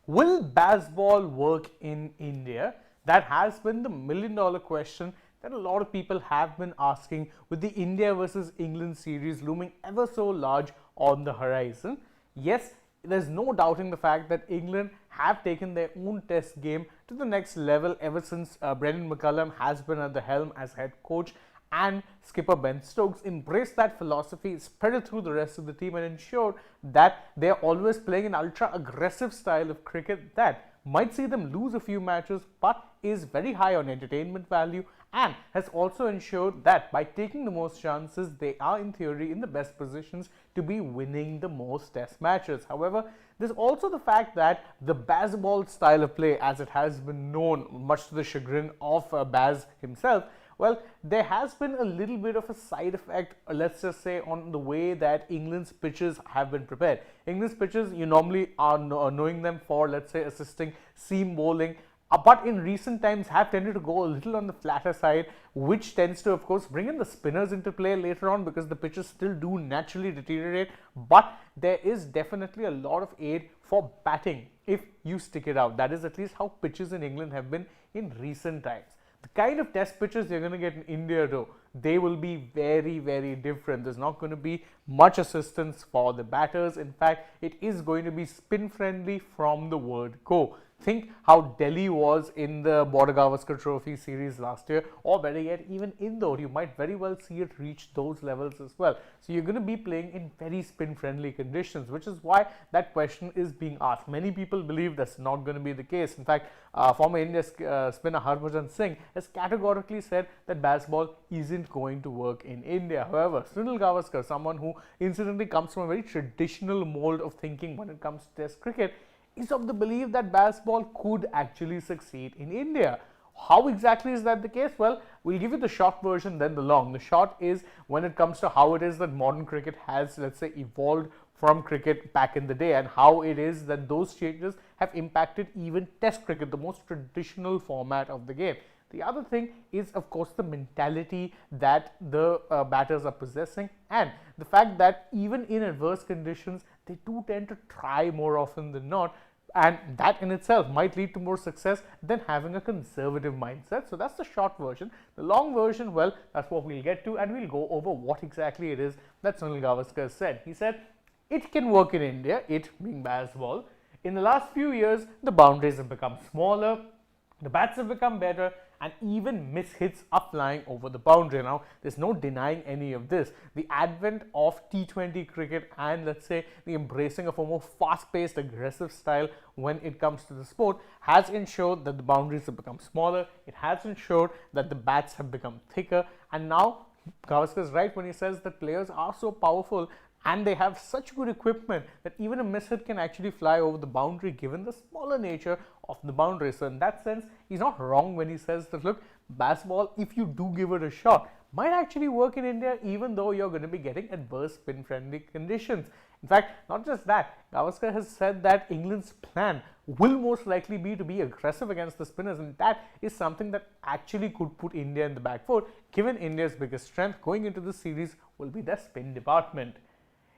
Will Bazball work in India? That has been the million-dollar question that a lot of people have been asking, with the India versus England series looming ever so large on the horizon. Yes, there's no doubting the fact that England have taken their own test game to the next level ever since Brendan McCullum has been at the helm as head coach, and skipper Ben Stokes embraced that philosophy, spread it through the rest of the team, and ensured that they're always playing an ultra aggressive style of cricket that might see them lose a few matches but is very high on entertainment value, and has also ensured that by taking the most chances, they are in theory in the best positions to be winning the most test matches. However, there's also the fact that the Bazball style of play, as it has been known, much to the chagrin of Baz himself, well, there has been a little bit of a side effect, let's just say, on the way that England's pitches have been prepared. England's pitches, you normally are knowing them for, let's say, assisting seam bowling, but in recent times have tended to go a little on the flatter side, which tends to, of course, bring in the spinners into play later on, because the pitches still do naturally deteriorate. But there is definitely a lot of aid for batting if you stick it out. That is at least how pitches in England have been in recent times. The kind of test pitches you're going to get in India, though, they will be very, very different. There's not going to be much assistance for the batters. In fact, it is going to be spin friendly from the word go. Think how Delhi was in the Border Gavaskar Trophy series last year, or better yet, even Indore. You might very well see it reach those levels as well. So you're going to be playing in very spin-friendly conditions, which is why that question is being asked. Many people believe that's not going to be the case. In fact, former India spinner Harbhajan Singh has categorically said that Bazball isn't going to work in India. However, Sunil Gavaskar, someone who incidentally comes from a very traditional mold of thinking when it comes to Test cricket, is of the belief that Bazball could actually succeed in India. How exactly is that the case? Well, we'll give you the short version, then the long. The short is when it comes to how it is that modern cricket has, let's say, evolved from cricket back in the day, and how it is that those changes have impacted even Test cricket, the most traditional format of the game. The other thing is, of course, the mentality that the batters are possessing, and the fact that even in adverse conditions, they do tend to try more often than not, and that in itself might lead to more success than having a conservative mindset. So that's the short version. The long version, well, that's what we'll get to, and we'll go over what exactly it is that Sunil Gavaskar said. He said, it can work in India, it being Bazball. In the last few years, the boundaries have become smaller, the bats have become better, and even mishits are flying over the boundary. Now, there's no denying any of this. The advent of T20 cricket and, let's say, the embracing of a more fast-paced, aggressive style when it comes to the sport has ensured that the boundaries have become smaller. It has ensured that the bats have become thicker. And now, Gavaskar is right when he says that players are so powerful and they have such good equipment that even a mishit can actually fly over the boundary, given the smaller nature of the boundary. So in that sense, he's not wrong when he says that, look, Bazball, if you do give it a shot, might actually work in India, even though you're going to be getting adverse spin-friendly conditions. In fact, not just that, Gavaskar has said that England's plan will most likely be to be aggressive against the spinners, and that is something that actually could put India in the back foot, given India's biggest strength going into the series will be their spin department.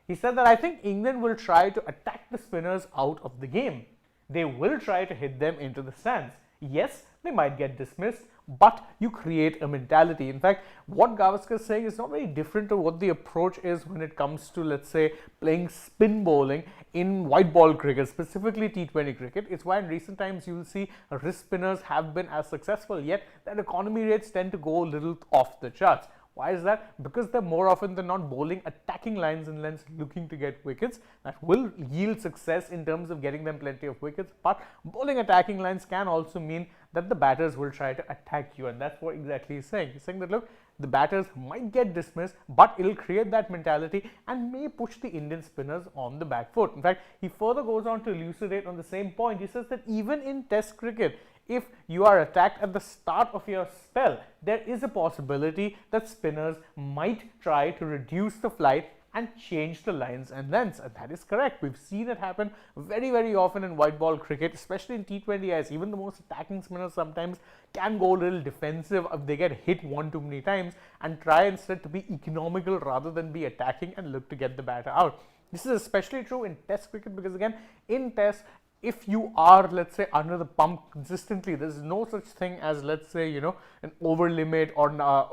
He said that, I think England will try to attack the spinners out of the game. They will try to hit them into the stands. Yes, they might get dismissed, but you create a mentality. In fact, what Gavaskar is saying is not very different to what the approach is when it comes to, let's say, playing spin bowling in white ball cricket, specifically T20 cricket. It's why in recent times you will see wrist spinners have been as successful, yet their economy rates tend to go a little off the charts. Why is that? Because they're more often than not bowling attacking lines and lengths, looking to get wickets. That will yield success in terms of getting them plenty of wickets, but bowling attacking lines can also mean that the batters will try to attack you, and that's what exactly he's saying. He's saying that, look, the batters might get dismissed, but it'll create that mentality and may push the Indian spinners on the back foot. In fact, he further goes on to elucidate on the same point. He says that even in Test cricket, if you are attacked at the start of your spell, there is a possibility that spinners might try to reduce the flight and change the lines and lengths, and that is correct. We've seen it happen very, very often in white ball cricket, especially in T20Is. Even the most attacking spinners sometimes can go a little defensive if they get hit one too many times and try instead to be economical rather than be attacking and look to get the batter out. This is especially true in Test cricket because, again, in Test, if you are, let's say, under the pump consistently, there's no such thing as, let's say, an over limit, or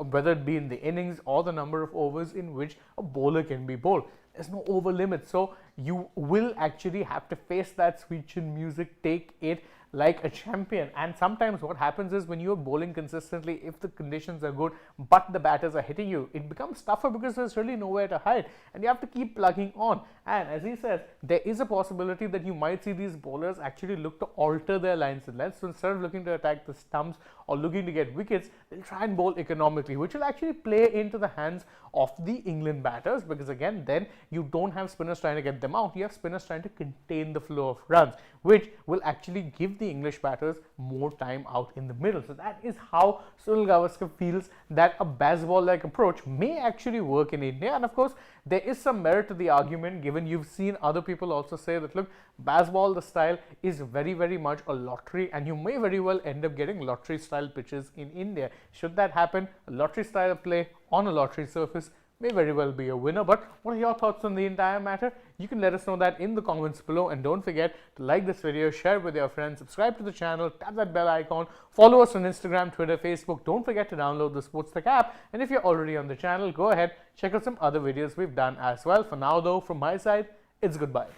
whether it be in the innings or the number of overs in which a bowler can be bowled. There's no over limit. So you will actually have to face that sweet chin music, take it like a champion. And sometimes what happens is, when you're bowling consistently, if the conditions are good but the batters are hitting you, it becomes tougher because there's really nowhere to hide and you have to keep plugging on. And as he says, there is a possibility that you might see these bowlers actually look to alter their lines and lengths. So instead of looking to attack the stumps or looking to get wickets, they'll try and bowl economically, which will actually play into the hands of the England batters, because again, then you don't have spinners trying to get them out, you have spinners trying to contain the flow of runs, which will actually give the English batters more time out in the middle. So that is how Sunil Gavaskar feels that a Bazball-like approach may actually work in India. And of course, there is some merit to the argument, given you've seen other people also say that, look, Bazball, the style, is very, very much a lottery, and you may very well end up getting lottery style pitches in India. Should that happen, a lottery style of play on a lottery surface may very well be a winner. But what are your thoughts on the entire matter? You can let us know that in the comments below, and don't forget to like this video, share it with your friends, subscribe to the channel, tap that bell icon, follow us on Instagram, Twitter, Facebook. Don't forget to download the AajTak app, and if you're already on the channel, go ahead, check out some other videos we've done as well. For now though, from my side, it's goodbye.